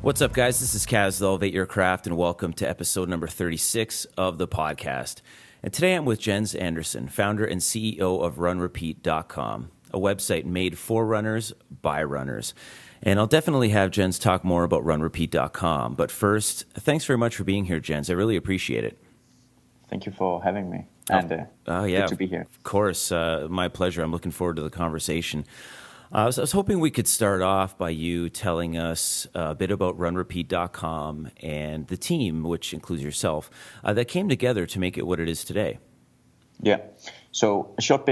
What's up, guys? This is Kaz, the Elevateyourcraft, and welcome to episode number 36 of the podcast. And today I'm with Jens Andersen, founder and CEO of RunRepeat.com, a website made for runners by runners. And I'll definitely have Jens talk more about RunRepeat.com. But first, thanks very much for being here, Jens. I really appreciate it. Thank you for having me. And good to be here. Of course, my pleasure. I'm looking forward to the conversation. I was hoping we could start off by you telling us a bit about RunRepeat.com and the team, which includes yourself, that came together to make it what it is today. Yeah. So a short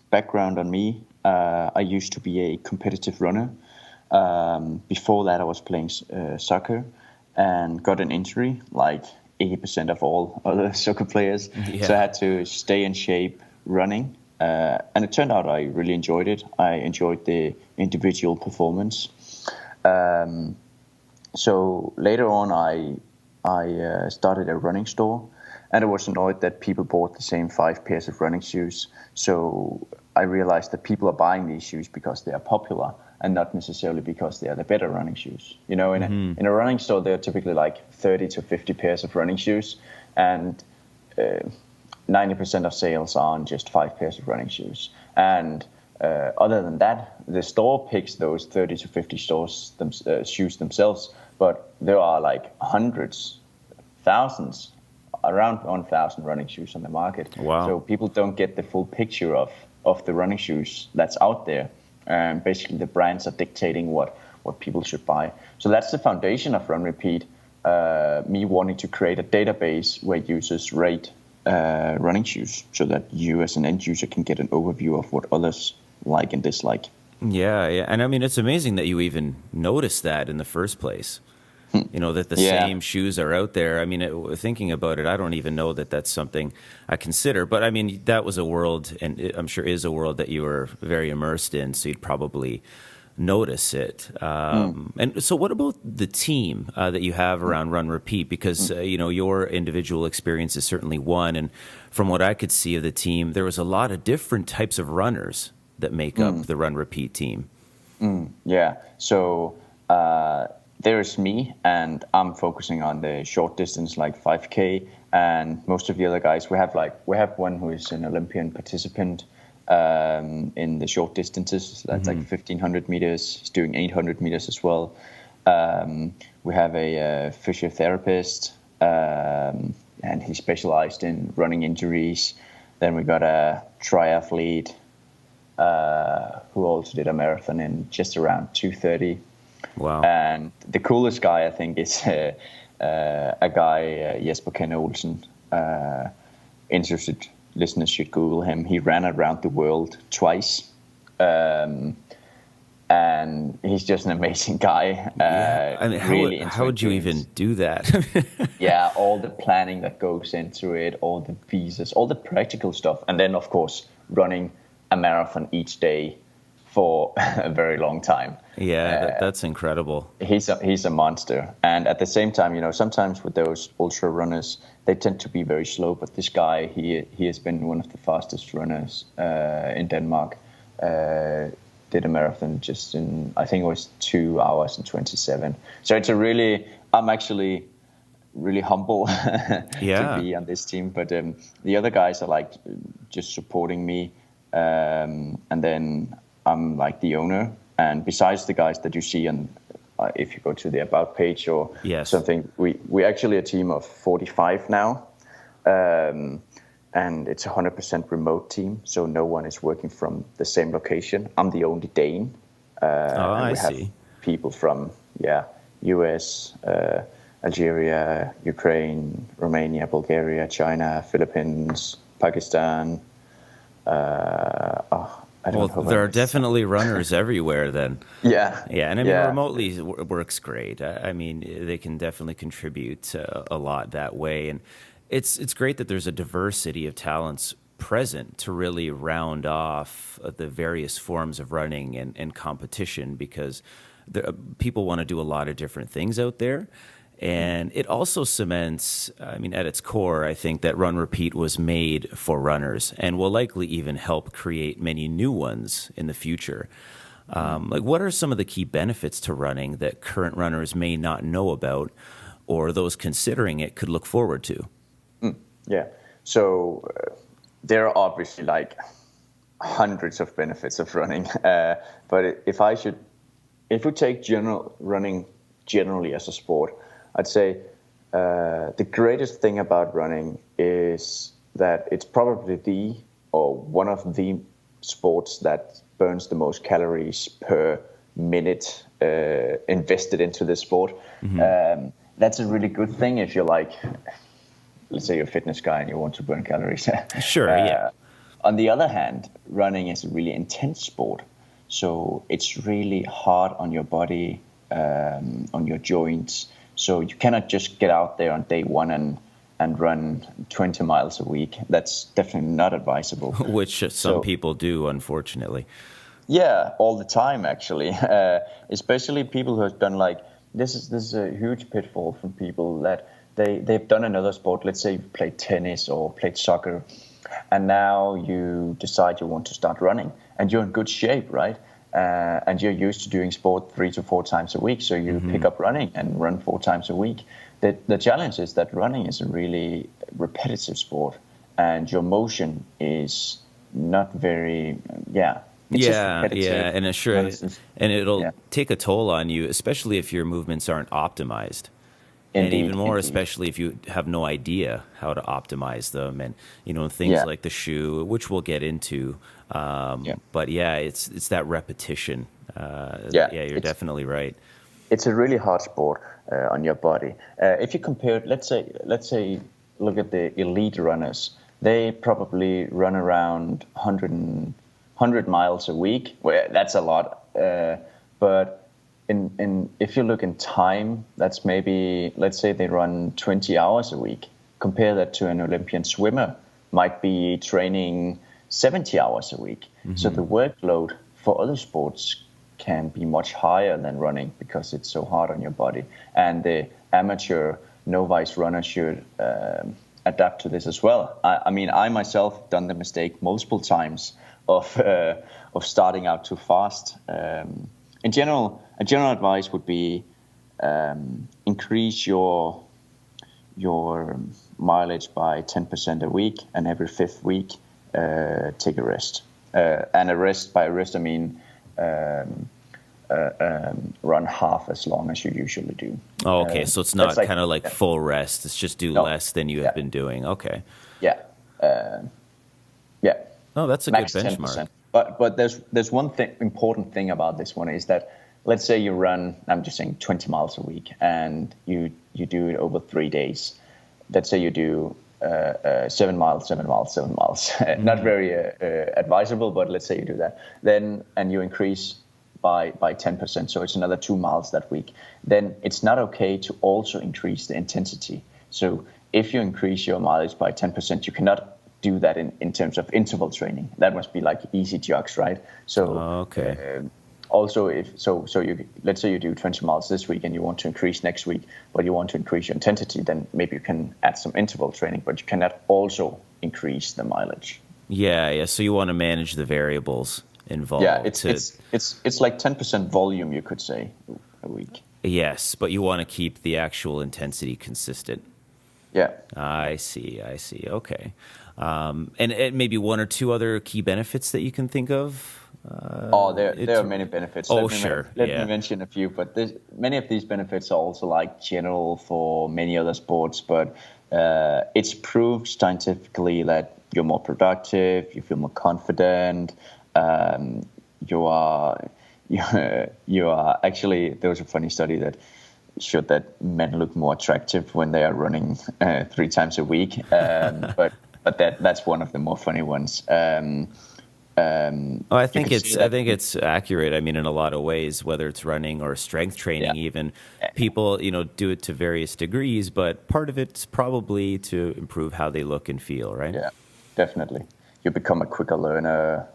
background on me. I used to be a competitive runner. Before that, I was playing soccer and got an injury, like 80% of all other soccer players. Yeah. So I had to stay in shape running. And it turned out I really enjoyed it. I enjoyed the individual performance. So later on, I started a running store, and I was annoyed that people bought the same 5 pairs of running shoes. So I realized that people are buying these shoes because they are popular and not necessarily because they are the better running shoes. You know, in a running store, there are typically like 30 to 50 pairs of running shoes, and 90% of sales are on just 5 pairs of running shoes. And other than that, the store picks those 30 to 50 shoes themselves, but there are like hundreds, thousands, around 1,000 running shoes on the market. Wow. So people don't get the full picture of the running shoes that's out there. Basically, the brands are dictating what people should buy. So that's the foundation of Run Repeat, me wanting to create a database where users rate running shoes so that you as an end user can get an overview of what others like and dislike. Yeah. And I mean, it's amazing that you even noticed that in the first place. You know, that the same shoes are out there. I mean, thinking about it, I don't even know that that's something I consider. But I mean, that was a world, and I'm sure is a world that you were very immersed in, so you'd probably notice it. And so what about the team that you have around Run Repeat? Because, you know, your individual experience is certainly one. And from what I could see of the team, there was a lot of different types of runners that make up the Run Repeat team. Yeah. So there's me, and I'm focusing on the short distance, like 5K. And most of the other guys, we have one who is an Olympian participant in the short distances. That's like 1,500 meters. He's doing 800 meters as well. We have a physiotherapist, and he specialized in running injuries. Then we got a triathlete who also did a marathon in just around 2:30. Wow. And the coolest guy, I think, is a guy, Jesper Kenne Olsen. Interested listeners should Google him. He ran around the world twice. And he's just an amazing guy. I mean, how would you even do that? Yeah, all the planning that goes into it, all the visas, all the practical stuff. And then, of course, running a marathon each day for a very long time. Yeah, that's incredible. He's a monster. And at the same time, you know, sometimes with those ultra runners, they tend to be very slow. But this guy, he has been one of the fastest runners in Denmark. Did a marathon just in, I think it was 2 hours and 27. So I'm actually really humble to be on this team. But the other guys are like just supporting me. And then I'm like the owner. And besides the guys that you see on, if you go to the About page or something, we're actually a team of 45 now. And it's a 100% remote team, so no one is working from the same location. I'm the only Dane. I see. Have people from US, Algeria, Ukraine, Romania, Bulgaria, China, Philippines, Pakistan. There are definitely runners everywhere then. Yeah. And I mean, remotely works great. I mean, they can definitely contribute a lot that way. And it's great that there's a diversity of talents present to really round off the various forms of running and competition, because people want to do a lot of different things out there. And it also cements, I mean, at its core, I think that Run Repeat was made for runners and will likely even help create many new ones in the future. Like, what are some of the key benefits to running that current runners may not know about, or those considering it could look forward to? Yeah. So there are obviously like hundreds of benefits of running. But if we take running generally as a sport, I'd say the greatest thing about running is that it's probably one of the sports that burns the most calories per minute invested into this sport. That's a really good thing if you're like, let's say you're a fitness guy and you want to burn calories. Sure, yeah. On the other hand, running is a really intense sport. So it's really hard on your body, on your joints. So you cannot just get out there on day one and run 20 miles a week. That's definitely not advisable. Which some people do, unfortunately. Yeah, all the time, actually. Especially people who have done this is a huge pitfall from people that they've done another sport. Let's say you've played tennis or played soccer, and now you decide you want to start running, and you're in good shape, right? And you're used to doing sport 3 to 4 times a week, so you pick up running and run 4 times a week. The challenge is that running is a really repetitive sport, and your motion is not very, and it'll take a toll on you, especially if your movements aren't optimized. And even more, especially if you have no idea how to optimize them, and things like the shoe, which we'll get into. But it's that repetition. You're definitely right. It's a really hard sport on your body. If you compare, let's say, look at the elite runners. They probably run around 100 miles a week. Well, that's a lot, but if you look in time, that's maybe, let's say they run 20 hours a week. Compare that to an Olympian swimmer, might be training 70 hours a week. So the workload for other sports can be much higher than running because it's so hard on your body. And the amateur novice runner should adapt to this as well. I mean, I myself have done the mistake multiple times of starting out too fast. In general, a general advice would be increase your mileage by 10% a week, and every 5th week take a rest. And by a rest I mean run half as long as you usually do. Oh, okay. So it's not kind of like full rest. It's just less than you have been doing. Okay. Yeah. Oh, that's a Max good benchmark. 10%. But there's one important thing about this one is that, let's say you run, I'm just saying 20 miles a week, and you do it over 3 days. Let's say you do 7 miles. Not very advisable, but let's say you do that. Then, and you increase by 10%, so it's another 2 miles that week. Then it's not okay to also increase the intensity. So if you increase your mileage by 10%, you cannot do that in terms of interval training. That must be like easy jogs, right? So also, let's say you do 20 miles this week and you want to increase next week, but you want to increase your intensity, then maybe you can add some interval training, but you cannot also increase the mileage. Yeah. So you want to manage the variables involved. Yeah, it's like 10% volume, you could say, a week. Yes, but you want to keep the actual intensity consistent. Yeah. I see. Okay. And maybe 1 or 2 other key benefits that you can think of? There are many benefits. Let me mention a few, but many of these benefits are also like general for many other sports, but it's proved scientifically that you're more productive, you feel more confident, you are actually, there was a funny study that showed that men look more attractive when they are running 3 times a week, but that's one of the more funny ones. I think it's accurate. I mean, in a lot of ways, whether it's running or strength training, even people, do it to various degrees, but part of it's probably to improve how they look and feel, right? Yeah, definitely. You become a quicker learner.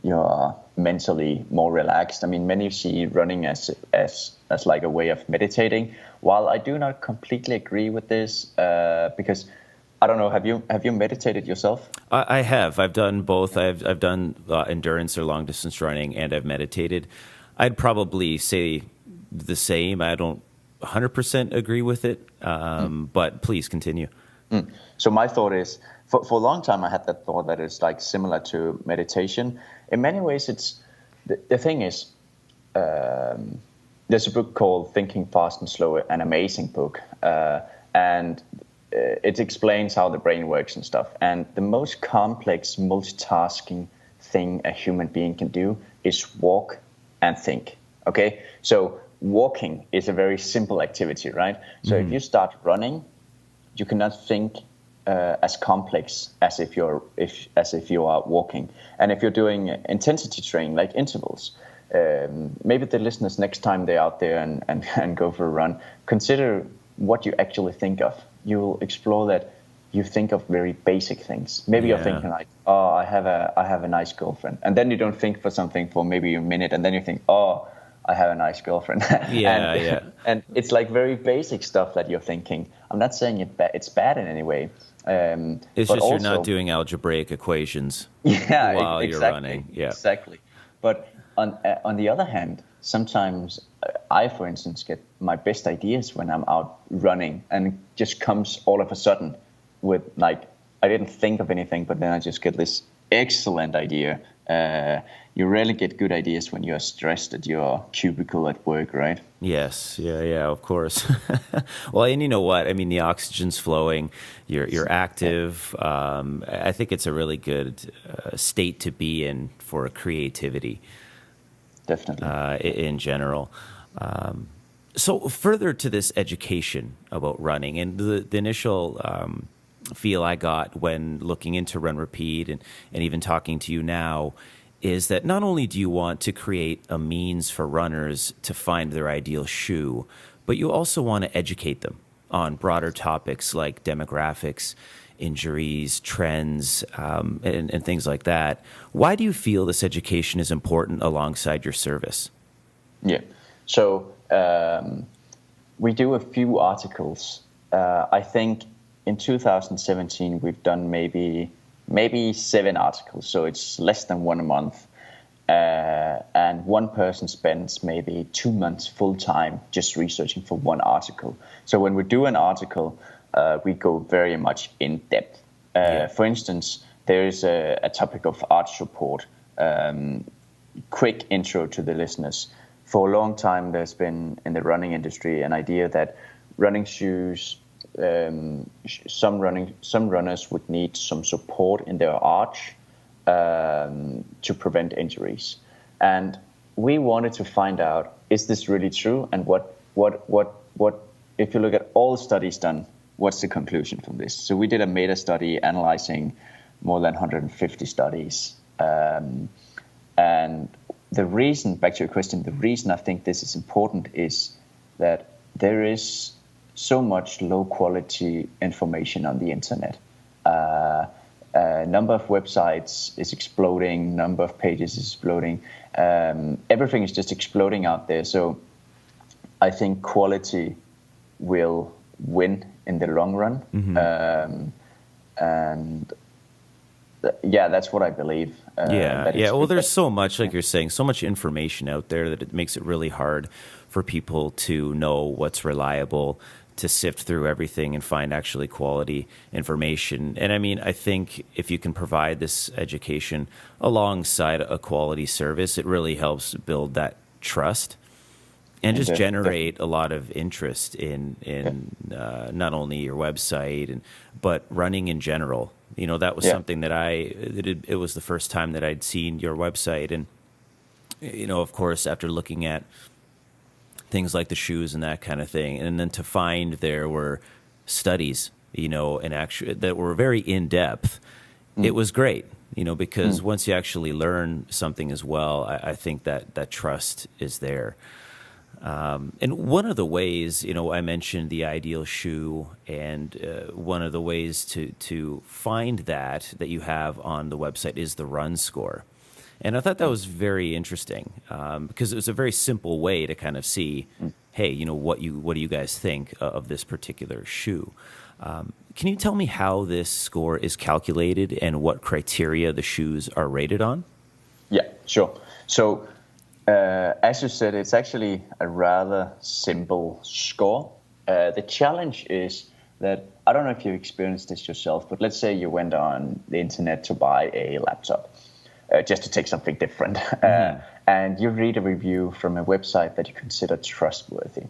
You're mentally more relaxed. I mean, many see running as like a way of meditating. While I do not completely agree with this, because I don't know. Have you meditated yourself? I have. I've done both. I've done endurance or long distance running, and I've meditated. I'd probably say the same. I don't 100% agree with it, but please continue. So my thought is, for a long time, I had that thought that it's like similar to meditation. In many ways, it's the thing is, there's a book called Thinking Fast and Slow, an amazing book, and it explains how the brain works and stuff. And the most complex multitasking thing a human being can do is walk and think. Okay, so walking is a very simple activity, right? So if you start running, you cannot think as complex as if you are walking. And if you're doing intensity training like intervals, maybe the listeners next time they're out there and go for a run, consider what you actually think of. You will explore that you think of very basic things. Maybe you're thinking like, oh, I have a nice girlfriend, and then you don't think for something for maybe a minute, and then you think, oh, I have a nice girlfriend. And it's like very basic stuff that you're thinking. I'm not saying it's bad in any way. It's just also, you're not doing algebraic equations while you're running. Yeah, exactly. But on the other hand, sometimes I, for instance, get my best ideas when I'm out running, and it just comes all of a sudden with like, I didn't think of anything, but then I just get this excellent idea. You rarely get good ideas when you're stressed at your cubicle at work, right? Yes, yeah, of course. Well, and you know what? I mean, the oxygen's flowing. You're active. I think it's a really good state to be in for creativity. Definitely. In general. So further to this education about running, and the initial feel I got when looking into Run Repeat and even talking to you now is that not only do you want to create a means for runners to find their ideal shoe, but you also want to educate them on broader topics like demographics, injuries, trends, and things like that. Why do you feel this education is important alongside your service? Yeah, so we do a few articles. I think in 2017 we've done maybe 7 articles, so it's less than one a month. And one person spends maybe 2 months full time just researching for one article. So when we do an article, we go very much in depth. For instance, there is a topic of arch support. Quick intro to the listeners. For a long time, there's been in the running industry an idea that running shoes, some runners would need some support in their arch to prevent injuries. And we wanted to find out, is this really true? And what if you look at all studies done, what's the conclusion from this? So we did a meta study analyzing more than 150 studies. And the reason, back to your question, the reason I think this is important is that there is so much low quality information on the internet. Number of websites is exploding, number of pages is exploding. Everything is just exploding out there. So I think quality will win in the long run. And that's what I believe. Well, there's so much, like you're saying, so much information out there that it makes it really hard for people to know what's reliable, to sift through everything and find actually quality information. And I mean, I think if you can provide this education alongside a quality service, it really helps build that trust and just generate a lot of interest in not only your website but running in general. You know, that was something that it was the first time that I'd seen your website, and you know, of course, after looking at things like the shoes and that kind of thing, and then to find there were studies, you know, and actually that were very in depth. It was great, you know, because once you actually learn something as well, I think that trust is there. And one of the ways, you know, I mentioned the ideal shoe, and one of the ways to find that you have on the website is the run score. And I thought that was very interesting because it was a very simple way to kind of see, hey, you know, what do you guys think of this particular shoe? can you tell me how this score is calculated and what criteria the shoes are rated on? Yeah, sure. So, as you said, it's actually a rather simple score. The challenge is that, I don't know if you've experienced this yourself, but let's say you went on the internet to buy a laptop, just to take something different, and you read a review from a website that you consider trustworthy.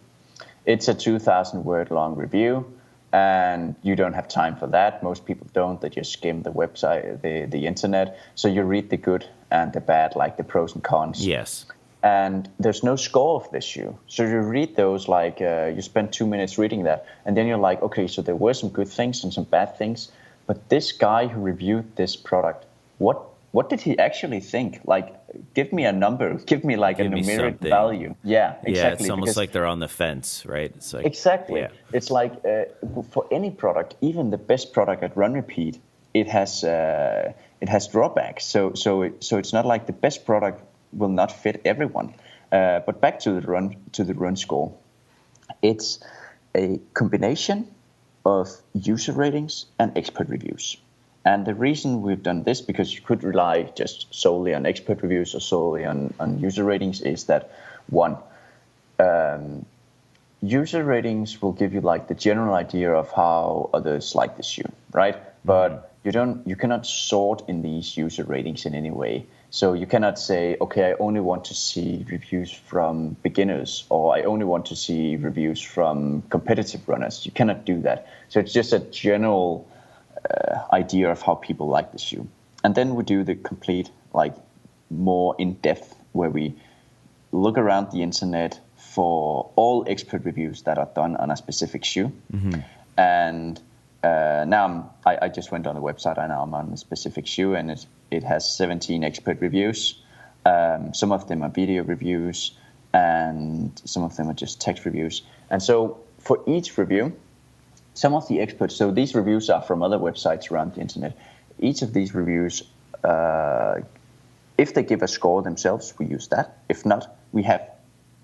It's a 2,000 word long review, and you don't have time for that. Most people don't. They just skim the website, the internet. So you read the good and the bad, like the pros and cons. Yes. And there's no score of this shoe. So you read those, like you spend 2 minutes reading that, and then you're like, okay, so there were some good things and some bad things, but this guy who reviewed this product, what did he actually think? Like, give me a number, give me like a numeric value. Yeah, exactly. Yeah, it's almost like they're on the fence, right? It's like, exactly. Yeah. It's like for any product, even the best product at Run Repeat, it has drawbacks. So it's not like the best product will not fit everyone. But back to the run score, it's a combination of user ratings and expert reviews. And the reason we've done this, because you could rely just solely on expert reviews or solely on user ratings, is that one, user ratings will give you like the general idea of how others like the shoe, right? But you cannot sort in these user ratings in any way. So you cannot say, okay, I only want to see reviews from beginners, or I only want to see reviews from competitive runners. You cannot do that. So it's just a general idea of how people like the shoe. And then we do the complete, like, more in-depth, where we look around the internet for all expert reviews that are done on a specific shoe. And now I just went on the website, and now I'm on a specific shoe, and it has 17 expert reviews. Some of them are video reviews, and some of them are just text reviews. And so for each review, some of the experts, so these reviews are from other websites around the internet. Each of these reviews, if they give a score themselves, we use that. If not, we have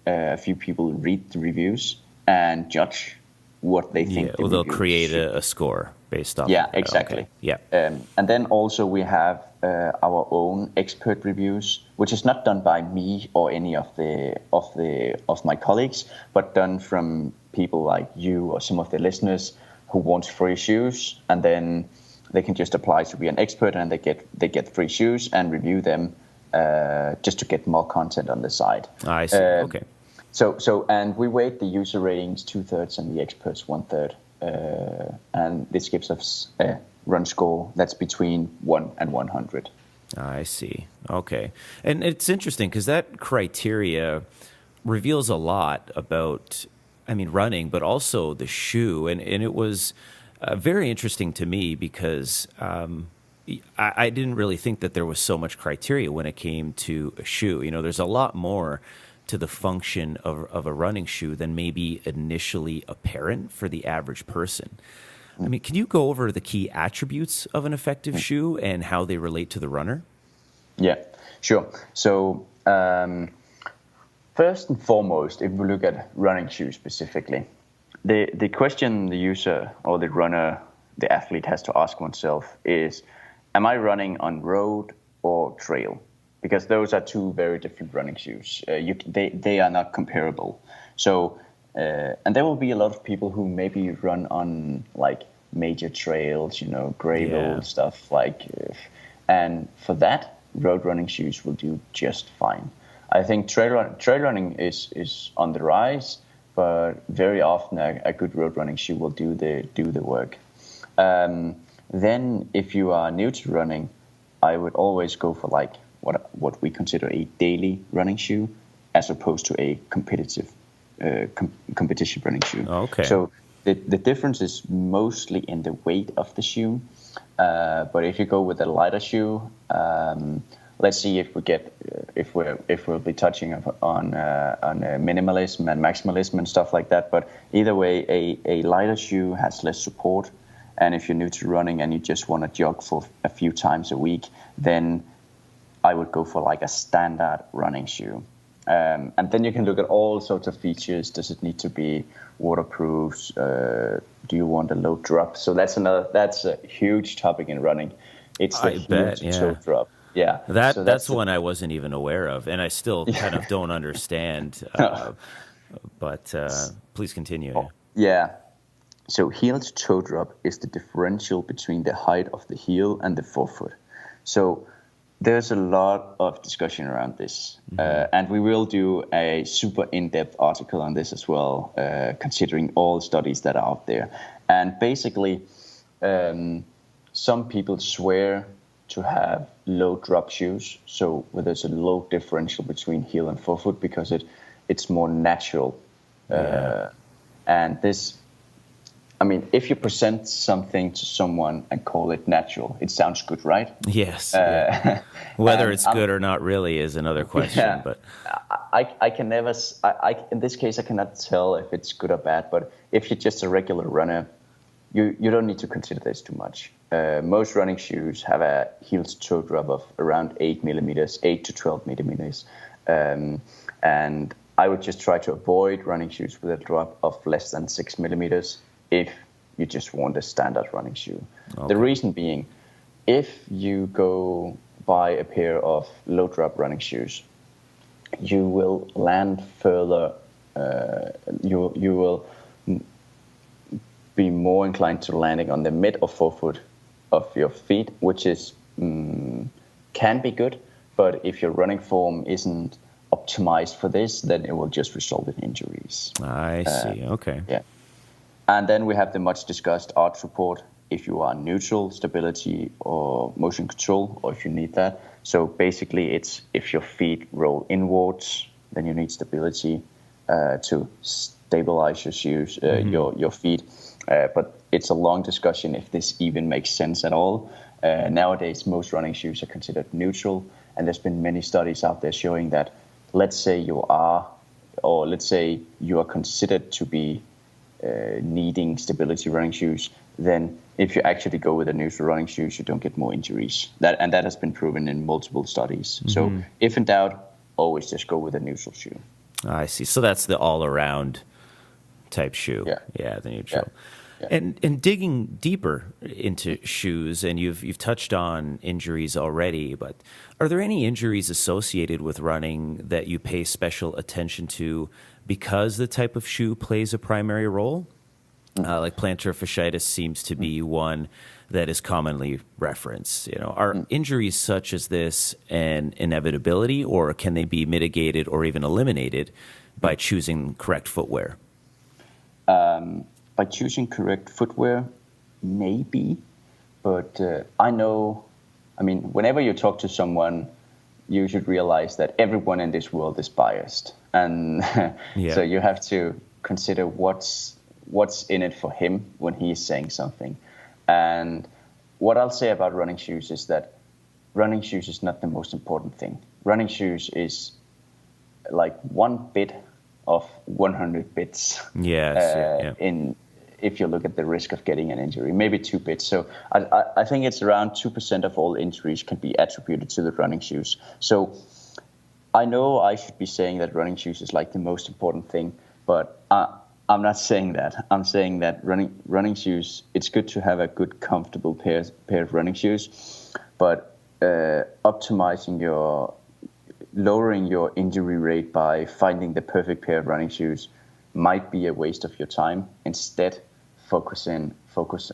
a few people read the reviews and judge what they think. Yeah, they'll create a score based off. Yeah, exactly. Okay. Yeah. And then also we have our own expert reviews, which is not done by me or any of my colleagues, but done from people like you or some of the listeners who want free shoes, and then they can just apply to be an expert, and they get free shoes and review them just to get more content on the site. I see. Okay. So and we weight the user ratings 2/3 and the experts 1/3, and this gives us a run score that's between 1 and 100. I see. Okay. And it's interesting because that criteria reveals a lot about, running, but also the shoe. And it was very interesting to me because I didn't really think that there was so much criteria when it came to a shoe. There's a lot more to the function of a running shoe than maybe initially apparent for the average person. Can you go over the key attributes of an effective shoe and how they relate to the runner? Yeah, sure. So first and foremost, if we look at running shoes specifically, the question the user or the runner, the athlete has to ask oneself is, am I running on road or trail? Because those are two very different running shoes. They are not comparable. So, and there will be a lot of people who maybe run on like major trails, gravel stuff and for that, road running shoes will do just fine. I think trail running is on the rise, but very often a good road running shoe will do the work. Then, if you are new to running, I would always go for like what we consider a daily running shoe, as opposed to a competitive competition running shoe. Okay. So the difference is mostly in the weight of the shoe. But if you go with a lighter shoe, let's see if we'll be touching on minimalism and maximalism and stuff like that. But either way, a lighter shoe has less support. And if you're new to running and you just want to jog for a few times a week, then I would go for like a standard running shoe. And then you can look at all sorts of features. Does it need to be waterproof? Do you want a low drop? So that's a huge topic in running. It's the heel to toe drop. Yeah, that's one I wasn't even aware of, and I still kind of don't understand. But please continue. Yeah. So heel to toe drop is the differential between the height of the heel and the forefoot. So there's a lot of discussion around this, and we will do a super in-depth article on this as well, considering all studies that are out there. And basically, some people swear to have low drop shoes, so where there's a low differential between heel and forefoot because it's more natural. And this, I mean, if you present something to someone and call it natural, it sounds good, right? Yes. Whether it's good or not really is another question. Yeah, but I can never, in this case, I cannot tell if it's good or bad. But if you're just a regular runner, you don't need to consider this too much. Most running shoes have a heel to toe drop of around 8 to 12 millimeters. And I would just try to avoid running shoes with a drop of less than 6 millimeters if you just want a standard running shoe. Okay. The reason being, if you go buy a pair of low drop running shoes, you will land further, you will be more inclined to landing on the mid or forefoot of your feet, which is can be good, but if your running form isn't optimized for this, then it will just result in injuries. I see. Okay. Yeah. And then we have the much discussed arch support if you are neutral, stability or motion control, or if you need that. So basically it's if your feet roll inwards, then you need stability to stabilize your shoes, your feet. But it's a long discussion if this even makes sense at all. Nowadays, most running shoes are considered neutral, and there's been many studies out there showing that let's say you are considered to be needing stability running shoes, then if you actually go with a neutral running shoes, you don't get more injuries. That has been proven in multiple studies. So if in doubt, always just go with a neutral shoe. I see. So that's the all-around type shoe. Yeah, the neutral. Yeah. And digging deeper into shoes, and you've touched on injuries already, but are there any injuries associated with running that you pay special attention to because the type of shoe plays a primary role? Like plantar fasciitis seems to be one that is commonly referenced. Are injuries such as this an inevitability, or can they be mitigated or even eliminated by choosing correct footwear? By choosing correct footwear, maybe, but whenever you talk to someone, you should realize that everyone in this world is biased, and so you have to consider what's in it for him when he is saying something. And what I'll say about running shoes is that running shoes is not the most important thing. Running shoes is like one bit of 100 bits. If you look at the risk of getting an injury, maybe 2 bits. So I think it's around 2% of all injuries can be attributed to the running shoes. So I know I should be saying that running shoes is like the most important thing, but I'm not saying that. I'm saying that running shoes, it's good to have a good, comfortable pair of running shoes, but lowering your injury rate by finding the perfect pair of running shoes might be a waste of your time. Instead, focus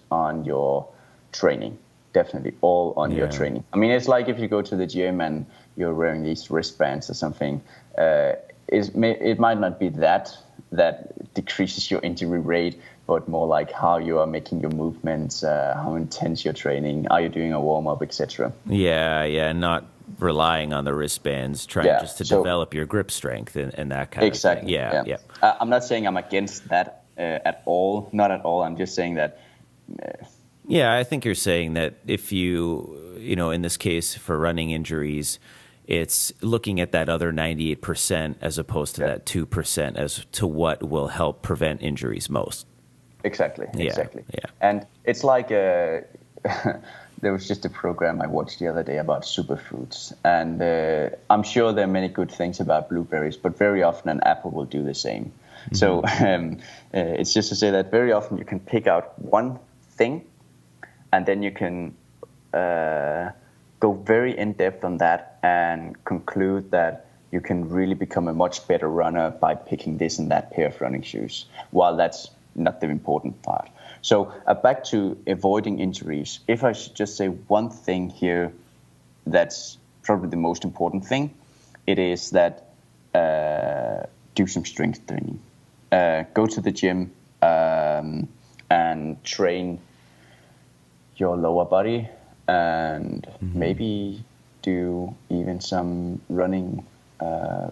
on your training. Definitely all on your training. I mean, it's like if you go to the gym and you're wearing these wristbands or something, it might not be that decreases your injury rate, but more like how you are making your movements, how intense you're training, are you doing a warm-up, etc. Not relying on the wristbands, trying just to develop your grip strength and that kind of thing. Yeah. I'm not saying I'm against that at all, not at all. I'm just saying that. I think you're saying that if you in this case for running injuries, it's looking at that other 98% as opposed to that 2% as to what will help prevent injuries most. Exactly. And it's like there was just a program I watched the other day about superfoods, and I'm sure there are many good things about blueberries, but very often an apple will do the same. Mm-hmm. So it's just to say that very often you can pick out one thing, and then you can go very in depth on that and conclude that you can really become a much better runner by picking this and that pair of running shoes, while that's not the important part. So back to avoiding injuries. If I should just say one thing here that's probably the most important thing, it is that do some strength training. Go to the gym and train your lower body, and maybe do even some running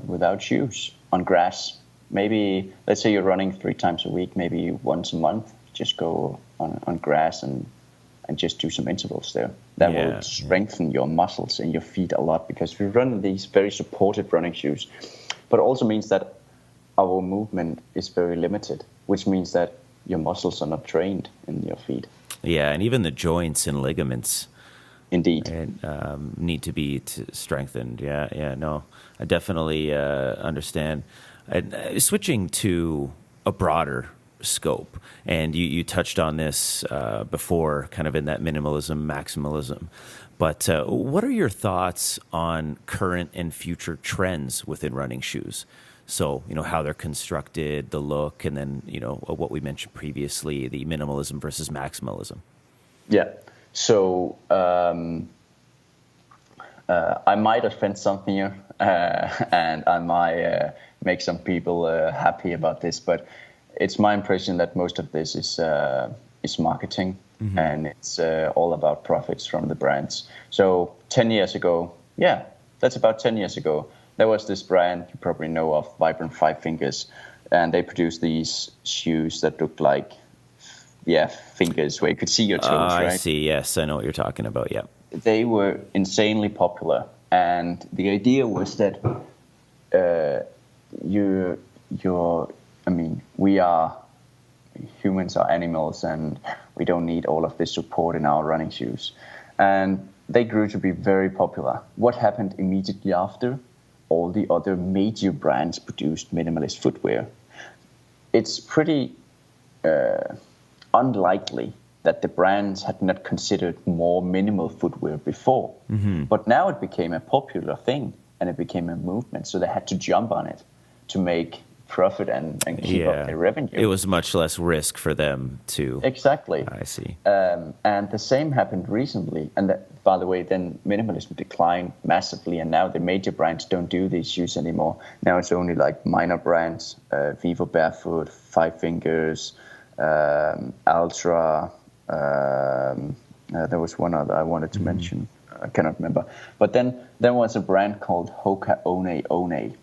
without shoes on grass. Maybe, let's say you're running 3 times a week, maybe once a month, just go on grass and just do some intervals there. That will strengthen your muscles in your feet a lot, because we run in these very supported running shoes, but it also means that our movement is very limited, which means that your muscles are not trained in your feet. Yeah, and even the joints and ligaments. Indeed. Need to be strengthened. Yeah, no, I definitely understand. Switching to a broader scope, and you touched on this before, kind of in that minimalism, maximalism. But what are your thoughts on current and future trends within running shoes? So, how they're constructed, the look, and then, what we mentioned previously, the minimalism versus maximalism. Yeah. So I might offend something here, and I might make some people happy about this, but it's my impression that most of this is marketing, and it's all about profits from the brands. So 10 years ago, that's about 10 years ago, there was this brand you probably know of, Vibrant Five Fingers, and they produced these shoes that looked like fingers where you could see your toes, right? I see. Yes, I know what you're talking about. Yeah. They were insanely popular, and the idea was that we are humans, are animals, and we don't need all of this support in our running shoes. And they grew to be very popular. What happened immediately after? All the other major brands produced minimalist footwear. It's pretty unlikely that the brands had not considered more minimal footwear before. But now it became a popular thing, and it became a movement. So they had to jump on it to make profit and keep up their revenue. It was much less risk for them to... Exactly. I see. And the same happened recently. And that, by the way, then minimalism declined massively, and now the major brands don't do these shoes anymore. Now it's only like minor brands, Vivo Barefoot, Five Fingers, Ultra. There was one other I wanted to mention. I cannot remember. But then there was a brand called Hoka One One.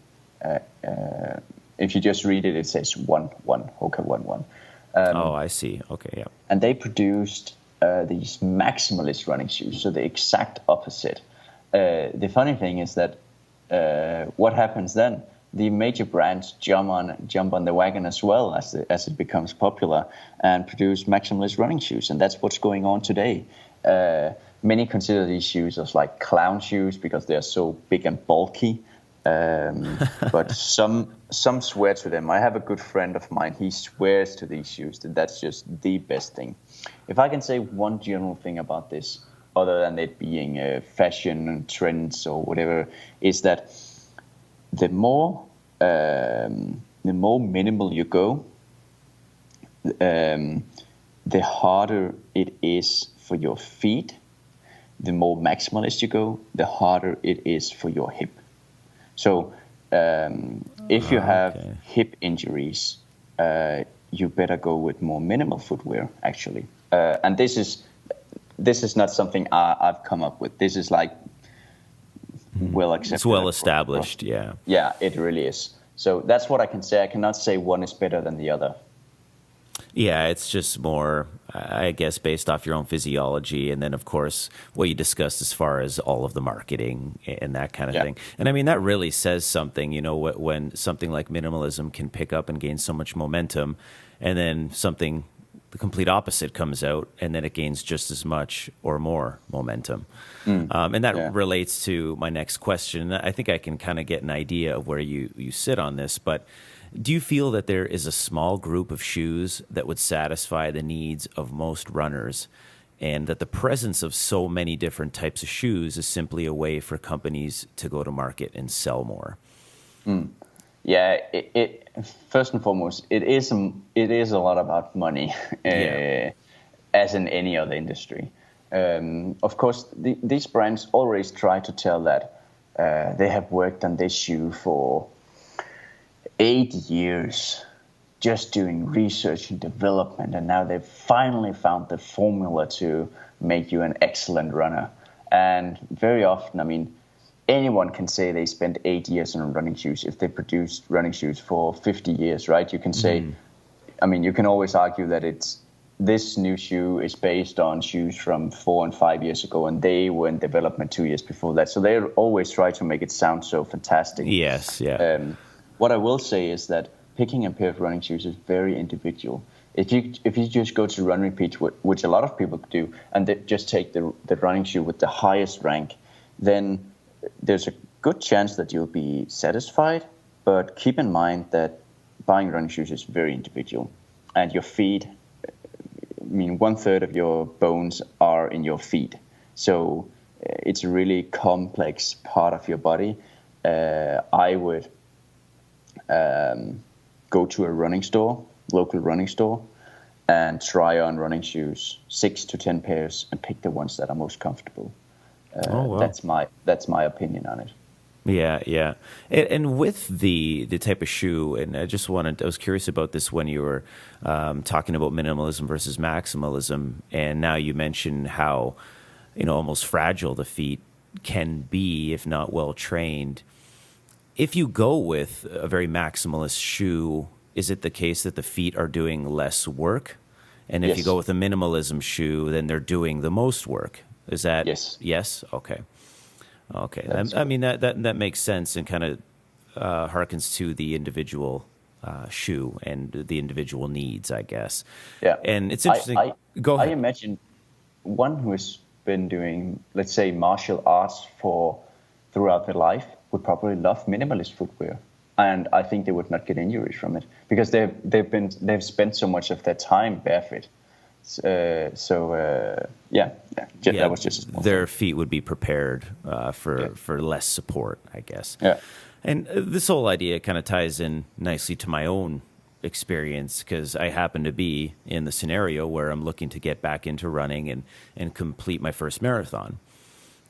If you just read it, it says one, Hoka 1. I see. Okay, yeah. And they produced these maximalist running shoes, so the exact opposite. The funny thing is that what happens then? The major brands jump on the wagon as well as it becomes popular, and produce maximalist running shoes, and that's what's going on today. Many consider these shoes as like clown shoes because they're so big and bulky. But some swear to them. I have a good friend of mine. He swears to these shoes that that's just the best thing. If I can say one general thing about this, other than it being fashion and trends or whatever, is that the more minimal you go, the harder it is for your feet. The more maximalist you go, the harder it is for your hip. So if you have hip injuries, you better go with more minimal footwear, actually. And this is not something I've come up with. This is like well accepted. It's well established, yeah. Yeah, it really is. So that's what I can say. I cannot say one is better than the other. Yeah, it's just more, I guess, based off your own physiology, and then, of course, what you discussed as far as all of the marketing and that kind of thing. And I mean, that really says something, when something like minimalism can pick up and gain so much momentum, and then something the complete opposite comes out, and then it gains just as much or more momentum. And that relates to my next question. I think I can kind of get an idea of where you sit on this, but do you feel that there is a small group of shoes that would satisfy the needs of most runners, and that the presence of so many different types of shoes is simply a way for companies to go to market and sell more? Yeah, it first and foremost, it is a lot about money, as in any other industry. Of course, these brands always try to tell that they have worked on this shoe for 8 years, just doing research and development, and now they've finally found the formula to make you an excellent runner. And very often, I mean, anyone can say they spent 8 years on running shoes if they produced running shoes for 50 years, right? You can say, I mean, you can always argue that this new shoe is based on shoes from 4 and 5 years ago, and they were in development 2 years before that. So they always try to make it sound so fantastic. Yes, yeah. What I will say is that picking a pair of running shoes is very individual. If you just go to Run Repeat, which a lot of people do, and they just take the running shoe with the highest rank, then there's a good chance that you'll be satisfied. But keep in mind that buying running shoes is very individual, and your feet, I mean, 1/3 of your bones are in your feet. So it's a really complex part of your body. I would go to a running store, local running store, and try on running shoes, 6 to 10 pairs, and pick the ones that are most comfortable. Wow. That's my opinion on it. Yeah. And with the type of shoe, and I was curious about this when you were talking about minimalism versus maximalism, and now you mentioned how, almost fragile the feet can be if not well trained. If you go with a very maximalist shoe, is it the case that the feet are doing less work? And if you go with a minimalism shoe, then they're doing the most work. Is that yes? Okay. I mean that makes sense and kind of harkens to the individual shoe and the individual needs, I guess. Yeah. And it's interesting. Go ahead. I imagine one who has been doing, let's say, martial arts throughout their life would probably love minimalist footwear, and I think they would not get injuries from it because they've spent so much of their time barefoot. That was just a small their thing. feet would be prepared for less support, I guess. Yeah. And this whole idea kind of ties in nicely to my own experience because I happen to be in the scenario where I'm looking to get back into running and complete my first marathon.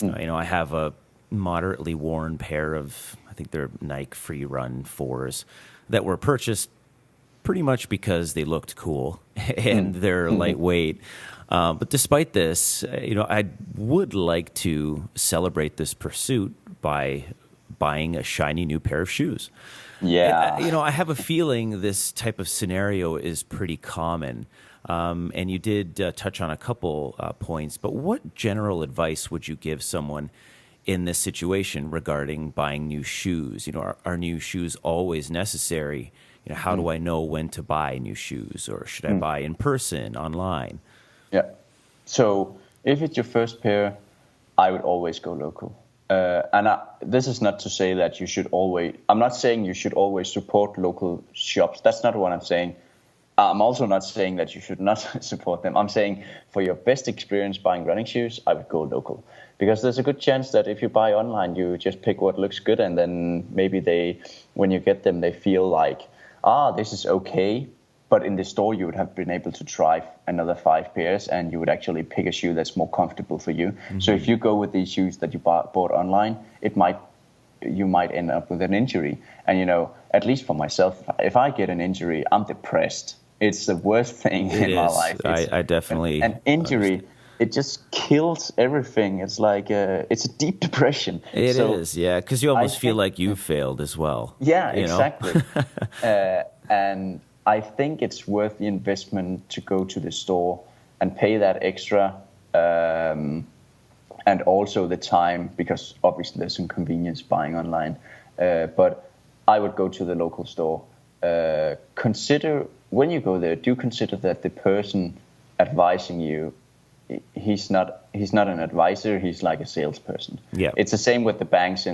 I have a moderately worn pair of, I think they're Nike Free Run 4s that were purchased pretty much because they looked cool and they're lightweight. But despite this, I would like to celebrate this pursuit by buying a shiny new pair of shoes. Yeah. And, I have a feeling this type of scenario is pretty common. And you did touch on a couple points, but what general advice would you give someone in this situation regarding buying new shoes? Are new shoes always necessary? How do I know when to buy new shoes, or should I buy in person, online? Yeah. So if it's your first pair, I would always go local. This is not to say that you should always. I'm not saying you should always support local shops. That's not what I'm saying. I'm also not saying that you should not support them. I'm saying for your best experience buying running shoes, I would go local. Because there's a good chance that if you buy online, you just pick what looks good, and then maybe when you get them, they feel like, this is okay. But in the store, you would have been able to try another 5 pairs, and you would actually pick a shoe that's more comfortable for you. Mm-hmm. So if you go with these shoes that you bought online, you might end up with an injury. And, at least for myself, if I get an injury, I'm depressed. It's the worst thing in my life. I definitely. An injury, it just kills everything. It's like it's a deep depression. It is, yeah, because you almost feel like you failed as well. Yeah, exactly. And I think it's worth the investment to go to the store and pay that extra, and also the time, because obviously there's some convenience buying online. But I would go to the local store. Consider when you go there, do consider that the person advising you, he's not an advisor. He's like a salesperson. Yeah. It's the same with the banks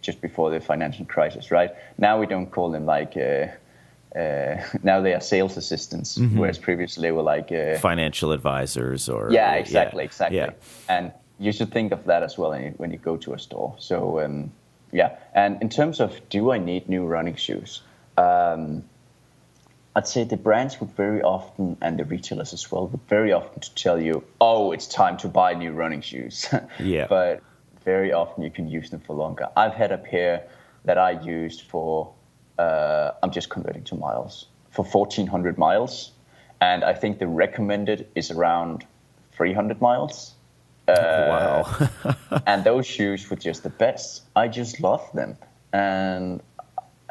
just before the financial crisis, right? Now we don't call them like. Now they are sales assistants, whereas previously they were like financial advisors or exactly. Yeah. And you should think of that as well when you go to a store. So and in terms of do I need new running shoes? I'd say the brands would very often, and the retailers as well, would very often to tell you, oh, it's time to buy new running shoes. Yeah. But very often you can use them for longer. I've had a pair that I used for, I'm just converting to miles, for 1,400 miles. And I think the recommended is around 300 miles. Wow. And those shoes were just the best. I just loved them. And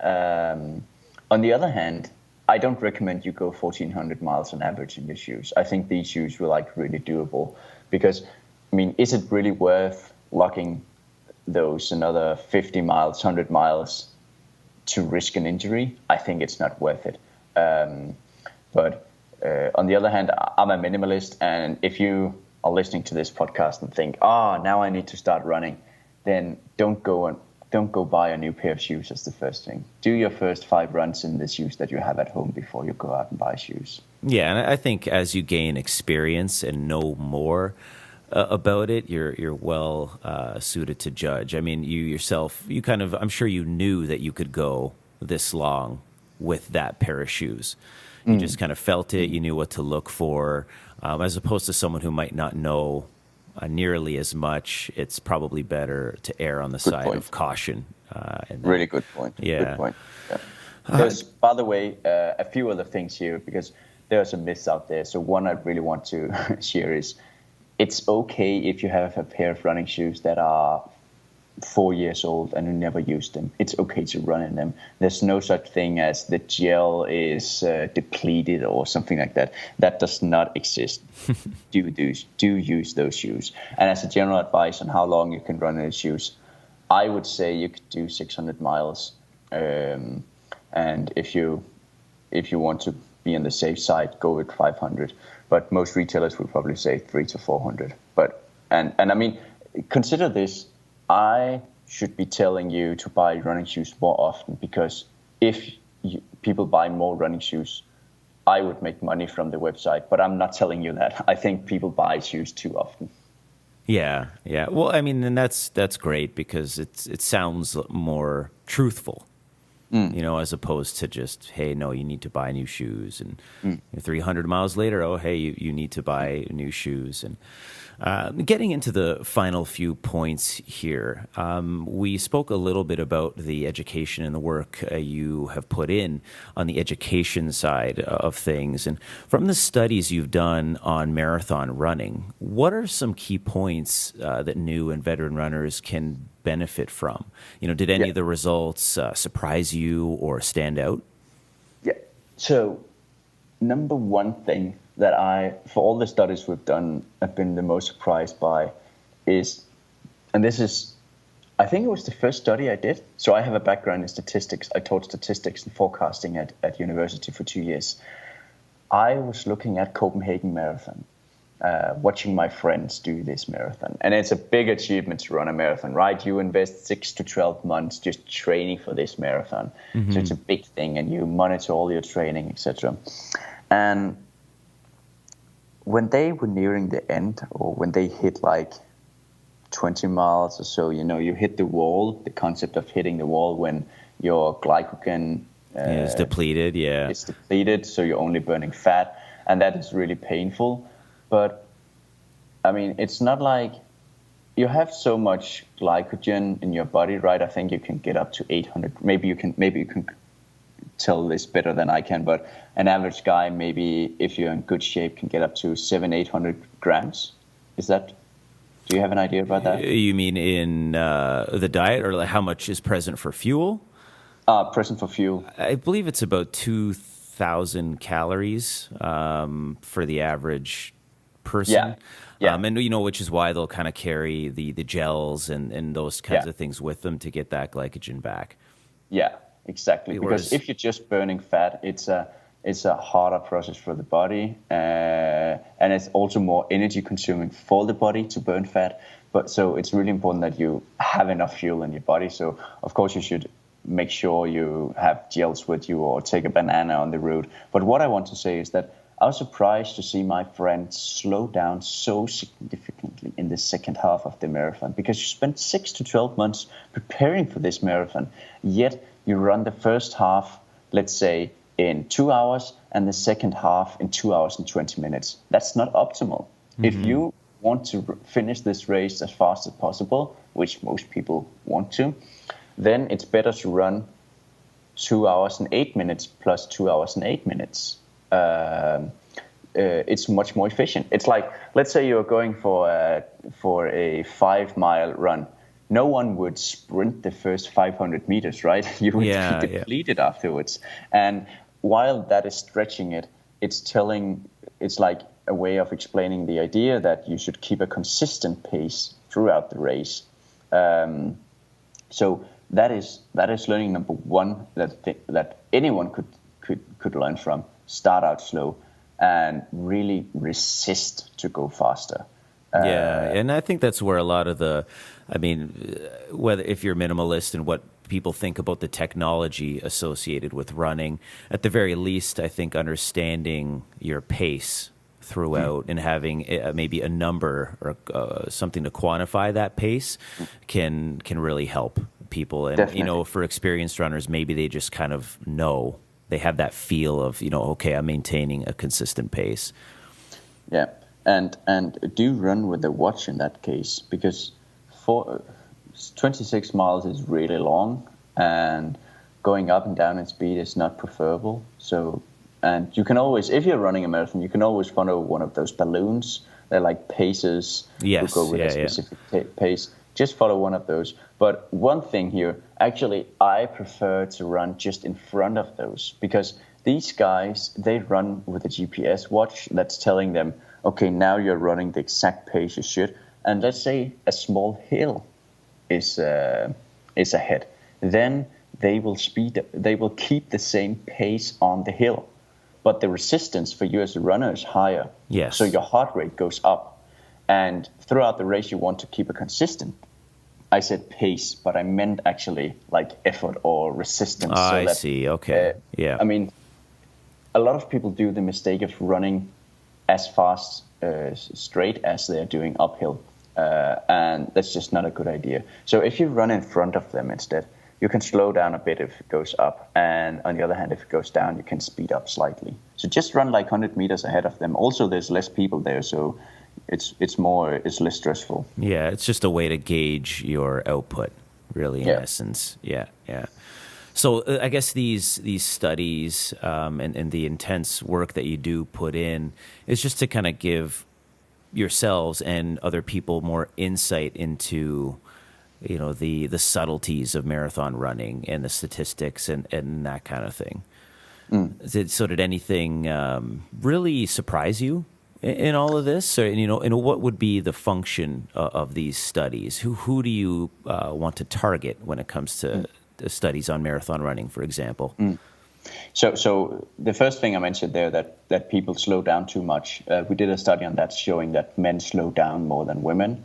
on the other hand, I don't recommend you go 1,400 miles on average in your shoes. I think these shoes were like really doable because, I mean, is it really worth lugging those another 50 miles, 100 miles to risk an injury? I think it's not worth it. But on the other hand, I'm a minimalist, and if you are listening to this podcast and think, now I need to start running, then don't go buy a new pair of shoes as the first thing. Do your first 5 runs in the shoes that you have at home before you go out and buy shoes. Yeah, and I think as you gain experience and know more about it, you're well suited to judge. I mean, you yourself, I'm sure you knew that you could go this long with that pair of shoes. You just kind of felt it. You knew what to look for, as opposed to someone who might not know nearly as much. It's probably better to err on the side of caution. Really good point. Yeah. Good point. Yeah. There's, by the way, a few other things here because there's a myth out there. So one I really want to share is it's okay if you have a pair of running shoes that are 4 years old and you never used them. It's okay to run in them. There's no such thing as the gel is depleted or something like that. That does not exist. Do use those shoes. And as a general advice on how long you can run in those shoes, I would say you could do 600 miles. And if you want to be on the safe side, go with 500. But most retailers would probably say 300 to 400. But and I mean, consider this. I should be telling you to buy running shoes more often because if people buy more running shoes, I would make money from the website. But I'm not telling you that. I think people buy shoes too often. Yeah. Well, I mean, and that's great because it sounds more truthful, as opposed to just, hey, no, you need to buy new shoes, and 300 miles later, oh, hey, you need to buy new shoes. And getting into the final few points here, we spoke a little bit about the education and the work you have put in on the education side of things. And from the studies you've done on marathon running, what are some key points that new and veteran runners can benefit from? Did any of the results surprise you or stand out? Yeah. So number one thing that for all the studies we've done, I've been the most surprised by is, and this is, I think it was the first study I did. So I have a background in statistics. I taught statistics and forecasting at university for 2 years. I was looking at Copenhagen Marathon, watching my friends do this marathon. And it's a big achievement to run a marathon, right? You invest 6 to 12 months just training for this marathon. So it's a big thing, and you monitor all your training, etc. And when they were nearing the end, or when they hit like 20 miles or so, you hit the wall, the concept of hitting the wall when your glycogen is depleted, It's depleted, so you're only burning fat, and that is really painful. But, I mean, it's not like you have so much glycogen in your body, right? I think you can get up to 800. Maybe you can tell this better than I can, but an average guy, maybe if you're in good shape, can get up to 700-800 grams. Do you have an idea about that? You mean in the diet, or like how much is present for fuel? Present for fuel. I believe it's about 2,000 calories for the average person. Yeah. And which is why they'll kind of carry the gels and those kinds of things with them to get that glycogen back. Yeah. Exactly, because if you're just burning fat, It's a harder process for the body, and it's also more energy consuming for the body to burn fat. But so it's really important that you have enough fuel in your body. So of course you should make sure you have gels with you or take a banana on the road. But what I want to say is that I was surprised to see my friend slow down so significantly in the second half of the marathon, because you spent 6 to 12 months preparing for this marathon, yet you run the first half, let's say, in 2 hours and the second half in 2 hours and 20 minutes. That's not optimal. Mm-hmm. If you want to finish this race as fast as possible, which most people want to, then it's better to run 2 hours and 8 minutes plus 2 hours and 8 minutes. It's much more efficient. It's like, let's say you're going for a 5-mile run. No one would sprint the first 500 meters, right? You would be depleted afterwards. And while that is stretching it, it's like a way of explaining the idea that you should keep a consistent pace throughout the race. So that is learning number one that anyone could learn from. Start out slow and really resist to go faster. And I think that's where a lot of whether if you're minimalist and what people think about the technology associated with running, at the very least, I think understanding your pace throughout and having maybe a number or something to quantify that pace can really help people. And, Definitely. For experienced runners, maybe they just kind of know. They have that feel of, okay, I'm maintaining a consistent pace. Yeah, and do run with a watch in that case, because 26 miles is really long, and going up and down in speed is not preferable. So, and you can always, if you're running a marathon, you can always follow one of those balloons. They're like paces who go with a specific pace. Just follow one of those. But one thing here, actually, I prefer to run just in front of those, because these guys, they run with a GPS watch that's telling them, okay, now you're running the exact pace you should. And let's say a small hill is ahead. Then they will keep the same pace on the hill. But the resistance for you as a runner is higher. Yes. So your heart rate goes up. And throughout the race, you want to keep a consistent. I said pace, but I meant actually like effort or resistance. I see. Okay. Yeah. I mean, a lot of people do the mistake of running as fast straight as they're doing uphill. And that's just not a good idea. So if you run in front of them instead, you can slow down a bit if it goes up. And on the other hand, if it goes down, you can speed up slightly. So just run like 100 meters ahead of them. Also, there's less people there, so it's less stressful. Yeah, it's just a way to gauge your output, really, in essence. Yeah. So I guess these studies and the intense work that you do put in is just to kind of give yourselves and other people more insight into the subtleties of marathon running and the statistics and that kind of thing. So did anything really surprise you in all of this? Or, and what would be the function of these studies? Who do you want to target when it comes to the studies on marathon running, for example? So the first thing I mentioned there, that people slow down too much. We did a study on that showing that men slow down more than women.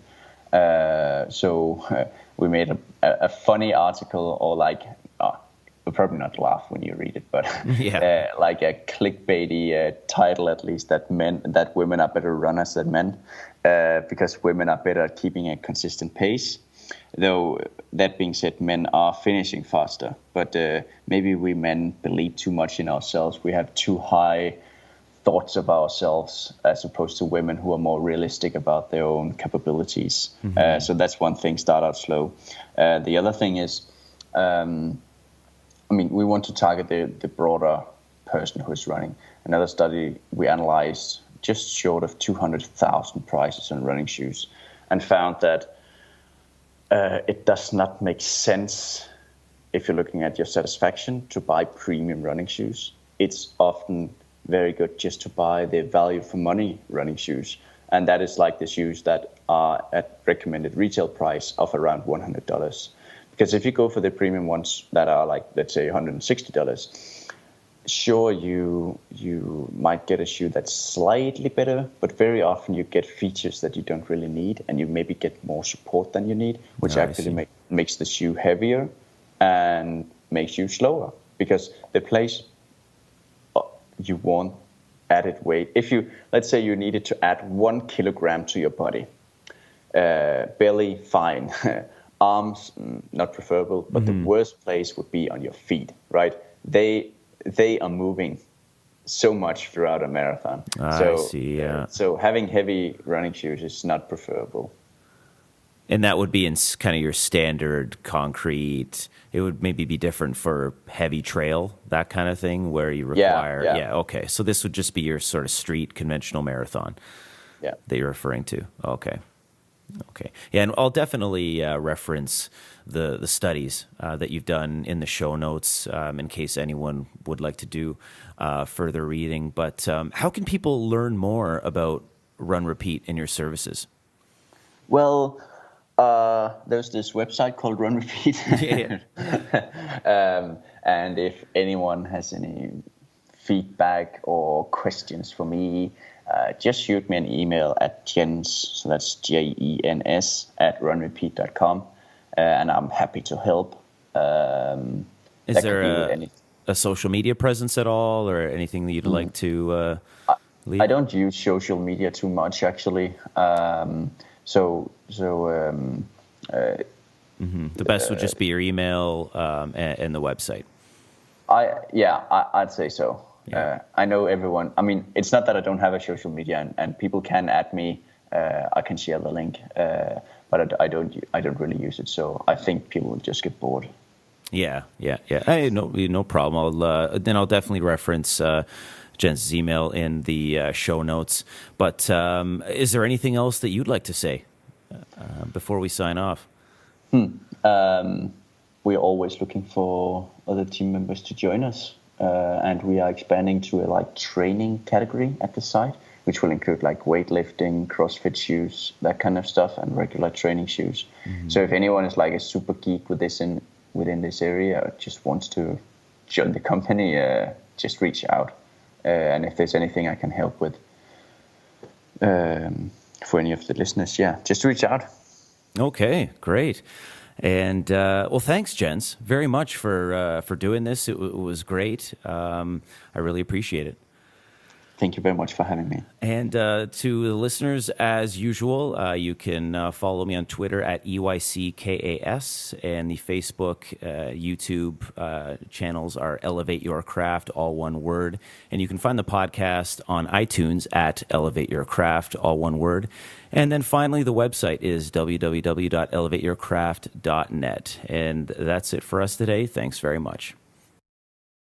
So we made a funny article, or like, you'll probably not laugh when you read it, but like a clickbaity title, at least, that women are better runners than men, because women are better at keeping a consistent pace. Though that being said, men are finishing faster, but maybe we men believe too much in ourselves. We have too high thoughts of ourselves, as opposed to women who are more realistic about their own capabilities. Mm-hmm. So that's one thing, start out slow. The other thing is, we want to target the broader person who is running. Another study, we analyzed just short of 200,000 prices on running shoes, and found that it does not make sense, if you're looking at your satisfaction, to buy premium running shoes. It's often very good just to buy the value for money running shoes. And that is like the shoes that are at recommended retail price of around $100. Because if you go for the premium ones that are like, let's say, $160, sure, you might get a shoe that's slightly better, but very often you get features that you don't really need, and you maybe get more support than you need, which actually makes the shoe heavier and makes you slower, because the place you want added weight. If you, let's say you needed to add 1 kilogram to your body, belly, fine. Arms, not preferable, but the worst place would be on your feet, right? They are moving so much throughout a marathon. I see, yeah. So having heavy running shoes is not preferable. And that would be in kind of your standard concrete. It would maybe be different for heavy trail, that kind of thing, where you require... Yeah, okay. So this would just be your sort of street conventional marathon that you're referring to. Okay. Yeah, and I'll definitely reference the studies that you've done in the show notes in case anyone would like to do further reading. But how can people learn more about Run Repeat and your services? Well, there's this website called Run Repeat. And if anyone has any feedback or questions for me, just shoot me an email at Jens, so that's JENS @runrepeat.com, and I'm happy to help. Is there a social media presence at all, or anything that you'd like to leave? I don't use social media too much, actually. The best would just be your email and the website. I'd say so. Yeah. I know everyone. I mean, it's not that I don't have a social media, and people can add me. I can share the link, but I don't really use it. So I think people will just get bored. Yeah. Hey, no problem. I'll definitely reference Jens' email in the show notes. But is there anything else that you'd like to say before we sign off? We're always looking for other team members to join us. And we are expanding to a training category at the site, which will include weightlifting, CrossFit shoes, that kind of stuff, and regular training shoes. So if anyone is a super geek within this area, or just wants to join the company, just reach out. And if there's anything I can help with for any of the listeners, just reach out. Okay, great. And thanks, Jens, very much for doing this. It was great. I really appreciate it. Thank you very much for having me. And to the listeners, as usual, you can follow me on Twitter at EYCKAS, and the Facebook, YouTube channels are Elevate Your Craft, all one word. And you can find the podcast on iTunes at Elevate Your Craft, all one word. And then finally, the website is www.elevateyourcraft.net. And that's it for us today. Thanks very much.